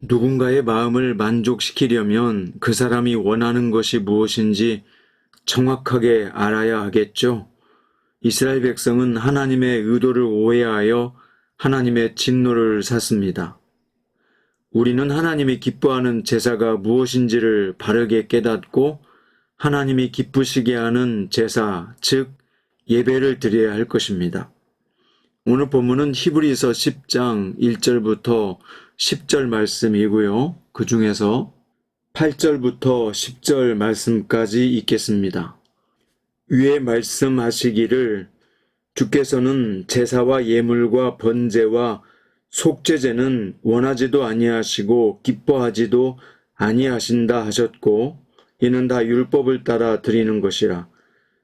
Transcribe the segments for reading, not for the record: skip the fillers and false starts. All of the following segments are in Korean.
누군가의 마음을 만족시키려면 그 사람이 원하는 것이 무엇인지 정확하게 알아야 하겠죠. 이스라엘 백성은 하나님의 의도를 오해하여 하나님의 진노를 샀습니다. 우리는 하나님이 기뻐하는 제사가 무엇인지를 바르게 깨닫고 하나님이 기쁘시게 하는 제사, 즉 예배를 드려야 할 것입니다. 오늘 본문은 히브리서 10장 1절부터 10절 말씀이고요. 그 중에서 8절부터 10절 말씀까지 읽겠습니다. 위에 말씀하시기를 주께서는 제사와 예물과 번제와 속죄제는 원하지도 아니하시고 기뻐하지도 아니하신다 하셨고 이는 다 율법을 따라 드리는 것이라.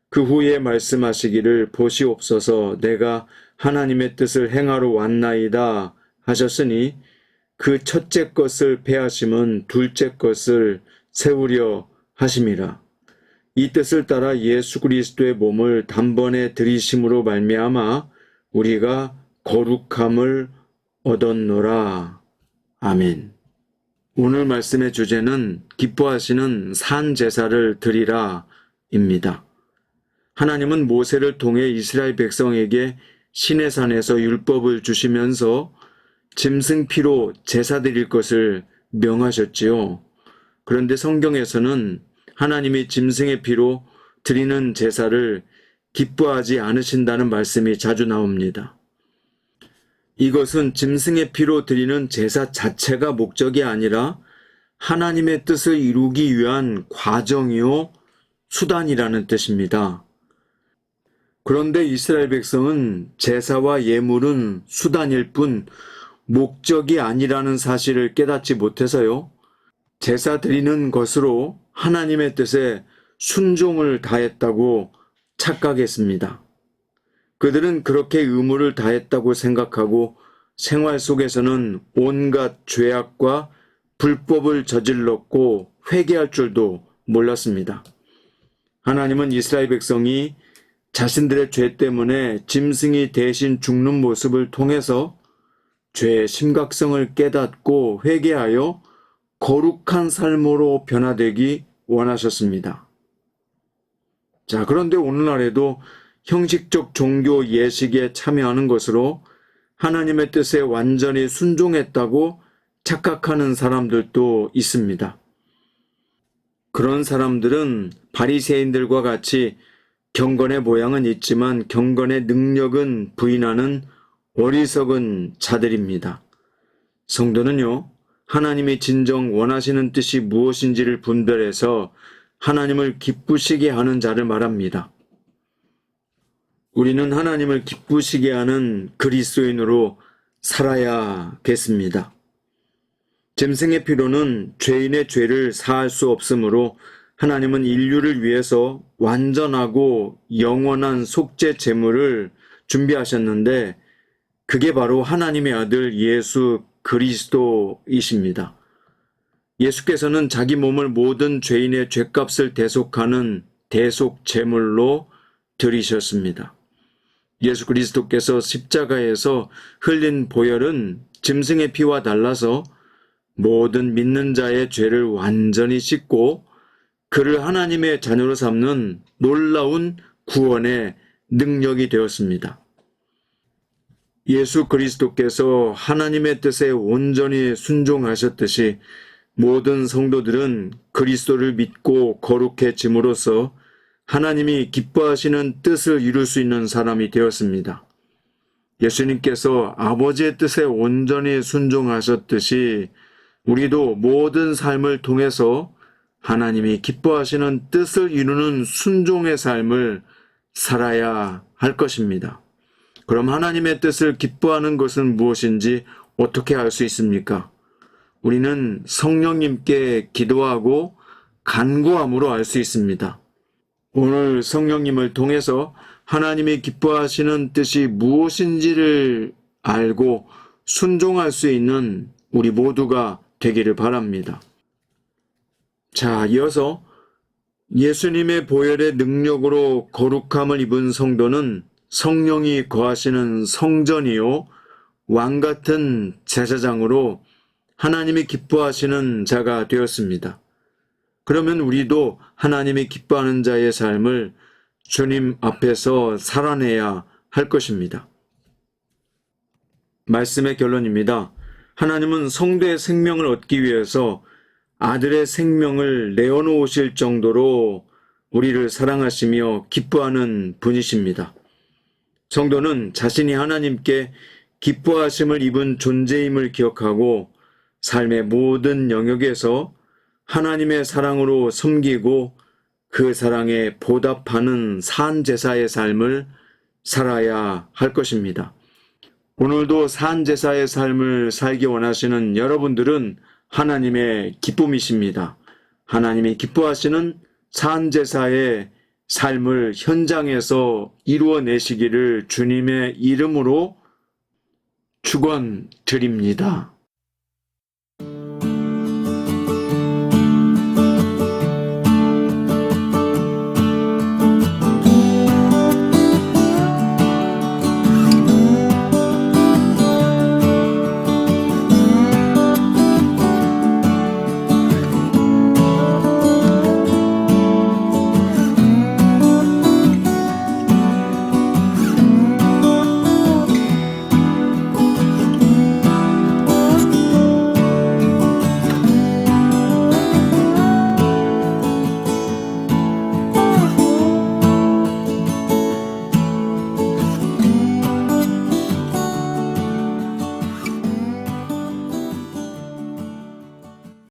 그 후에 말씀하시기를 보시옵소서 내가 하나님의 뜻을 행하러 왔나이다 하셨으니 그 첫째 것을 폐하심은 둘째 것을 세우려 하심이라. 이 뜻을 따라 예수 그리스도의 몸을 단번에 들이심으로 말미암아 우리가 거룩함을 얻었노라. 아멘. 오늘 말씀의 주제는 기뻐하시는 산 제사를 드리라 입니다. 하나님은 모세를 통해 이스라엘 백성에게 시내산에서 율법을 주시면서 짐승 피로 제사 드릴 것을 명하셨지요. 그런데 성경에서는 하나님이 짐승의 피로 드리는 제사를 기뻐하지 않으신다는 말씀이 자주 나옵니다. 이것은 짐승의 피로 드리는 제사 자체가 목적이 아니라 하나님의 뜻을 이루기 위한 과정이요 수단이라는 뜻입니다. 그런데 이스라엘 백성은 제사와 예물은 수단일 뿐 목적이 아니라는 사실을 깨닫지 못해서요. 제사 드리는 것으로 하나님의 뜻에 순종을 다했다고 착각했습니다. 그들은 그렇게 의무를 다했다고 생각하고 생활 속에서는 온갖 죄악과 불법을 저질렀고 회개할 줄도 몰랐습니다. 하나님은 이스라엘 백성이 자신들의 죄 때문에 짐승이 대신 죽는 모습을 통해서 죄의 심각성을 깨닫고 회개하여 거룩한 삶으로 변화되기 원하셨습니다. 자, 그런데 오늘날에도 형식적 종교 예식에 참여하는 것으로 하나님의 뜻에 완전히 순종했다고 착각하는 사람들도 있습니다. 그런 사람들은 바리새인들과 같이 경건의 모양은 있지만 경건의 능력은 부인하는 어리석은 자들입니다. 성도는요, 하나님이 진정 원하시는 뜻이 무엇인지를 분별해서 하나님을 기쁘시게 하는 자를 말합니다. 우리는 하나님을 기쁘시게 하는 그리스도인으로 살아야겠습니다. 짐승의 피로는 죄인의 죄를 사할 수 없으므로 하나님은 인류를 위해서 완전하고 영원한 속죄 제물을 준비하셨는데 그게 바로 하나님의 아들 예수 그리스도이십니다. 예수께서는 자기 몸을 모든 죄인의 죄값을 대속하는 대속 제물로 드리셨습니다. 예수 그리스도께서 십자가에서 흘린 보혈은 짐승의 피와 달라서 모든 믿는 자의 죄를 완전히 씻고 그를 하나님의 자녀로 삼는 놀라운 구원의 능력이 되었습니다. 예수 그리스도께서 하나님의 뜻에 온전히 순종하셨듯이 모든 성도들은 그리스도를 믿고 거룩해짐으로써 하나님이 기뻐하시는 뜻을 이룰 수 있는 사람이 되었습니다. 예수님께서 아버지의 뜻에 온전히 순종하셨듯이 우리도 모든 삶을 통해서 하나님이 기뻐하시는 뜻을 이루는 순종의 삶을 살아야 할 것입니다. 그럼 하나님의 뜻을 기뻐하는 것은 무엇인지 어떻게 알 수 있습니까? 우리는 성령님께 기도하고 간구함으로 알 수 있습니다. 오늘 성령님을 통해서 하나님이 기뻐하시는 뜻이 무엇인지를 알고 순종할 수 있는 우리 모두가 되기를 바랍니다. 자, 이어서 예수님의 보혈의 능력으로 거룩함을 입은 성도는 성령이 거하시는 성전이요 왕같은 제사장으로 하나님이 기뻐하시는 자가 되었습니다. 그러면 우리도 하나님이 기뻐하는 자의 삶을 주님 앞에서 살아내야 할 것입니다. 말씀의 결론입니다. 하나님은 성도의 생명을 얻기 위해서 아들의 생명을 내어놓으실 정도로 우리를 사랑하시며 기뻐하는 분이십니다. 성도는 자신이 하나님께 기뻐하심을 입은 존재임을 기억하고 삶의 모든 영역에서 하나님의 사랑으로 섬기고 그 사랑에 보답하는 산제사의 삶을 살아야 할 것입니다. 오늘도 산제사의 삶을 살기 원하시는 여러분들은 하나님의 기쁨이십니다. 하나님이 기뻐하시는 산제사의 삶을 현장에서 이루어내시기를 주님의 이름으로 축원드립니다.